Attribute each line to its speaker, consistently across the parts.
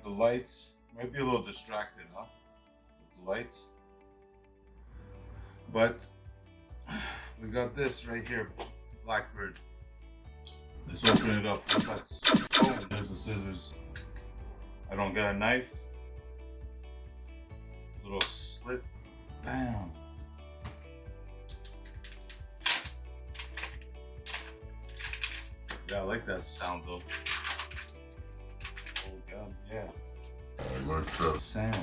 Speaker 1: the lights. Might be a little distracted, huh? With the lights. But we got this right here, Blackbird. Let's open it up. Oh, there's the scissors. I don't get a knife. Little slit. Bam. Yeah, I like that sound though. Oh god, yeah. I like that sound.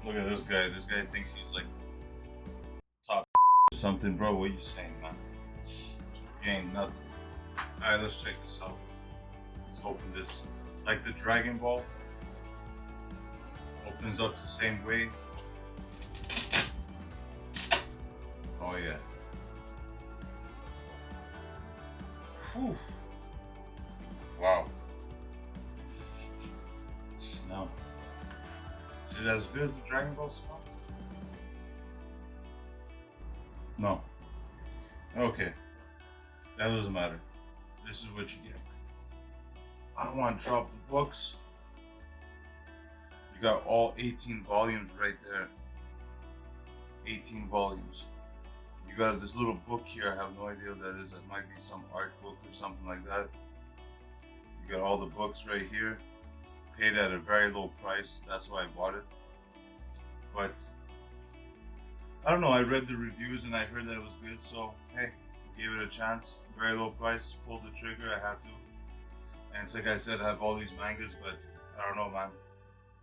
Speaker 1: Look at this guy. This guy thinks he's like top or something, bro. What are you saying, man? You ain't nothing. Alright, let's check this out. Let's open this. Like the Dragon Ball. Opens up the same way. Oh yeah. Whew. Wow. Smell. Is it as good as the Dragon Ball smell? No. Okay. That doesn't matter. This is what you get. I don't want to drop the books. You got all 18 volumes right there. 18 volumes. You got this little book here. I have no idea what that is. That might be some art book or something like that. You got all the books right here. Paid at a very low price. That's why I bought it. But I don't know. I read the reviews and I heard that it was good. So hey, gave it a chance. Very low price. Pulled the trigger. I had to. And it's like I said, I have all these mangas, but I don't know, man.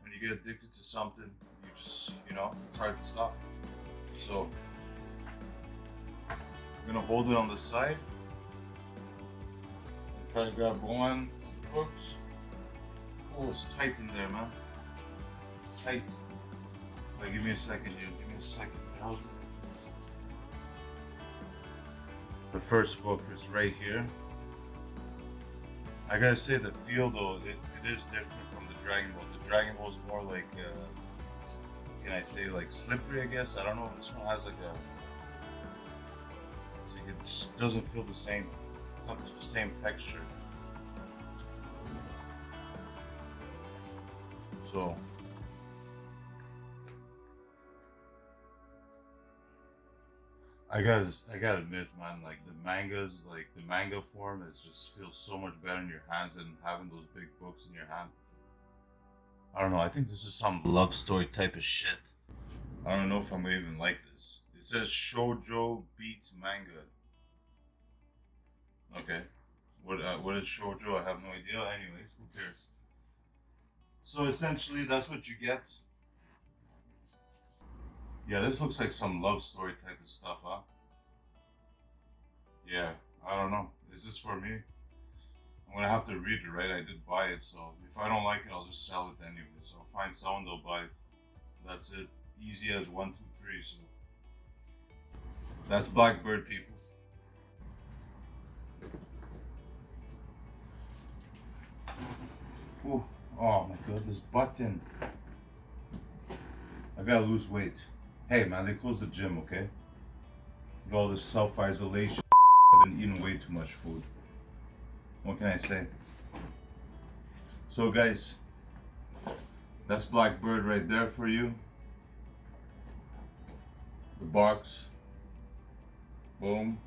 Speaker 1: When you get addicted to something, you just, it's hard to stop. So I'm gonna hold it on the side. And try to grab one of the books. Oh, it's tight in there, man. It's tight. Wait, give me a second, dude. Give me a second. The first book is right here. I gotta say, the feel though, it is different from the Dragon Ball. The Dragon Ball is more like, can I say, like slippery, I guess? I don't know. This one has like it's like it just doesn't feel the same. It's not the same texture. So I gotta admit, man, like the mangas, like the manga form, it just feels so much better in your hands than having those big books in your hand. I don't know, I think this is some love story type of shit. I don't know if I'm gonna even like this. It says Shoujo Beat Manga. Okay. What is Shoujo? I have no idea. Anyways, who cares? So essentially, that's what you get. Yeah, this looks like some love story type of stuff, huh? Yeah, I don't know. Is this for me? I'm gonna have to read it, right? I did buy it, so if I don't like it, I'll just sell it anyway. So I'll find someone that'll buy it. That's it. Easy as 1, 2, 3. So that's Blackbird, people. Ooh. Oh my god, this button. I gotta lose weight. Hey man, they closed the gym, okay? With all this self-isolation, I've been eating way too much food. What can I say? So guys, that's Blackbird right there for you. The box. Boom.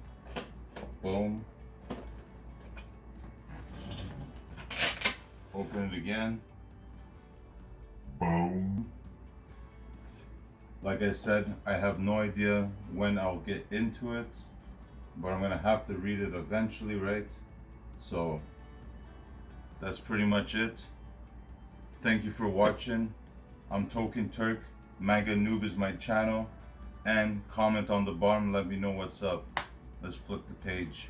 Speaker 1: Boom. Open it again. Boom. Like I said, I have no idea when I'll get into it, but I'm gonna have to read it eventually, right? So that's pretty much it. Thank you for watching. I'm Token Turk. Manga Noob is my channel. And comment on the bottom, let me know what's up. Let's flip the page.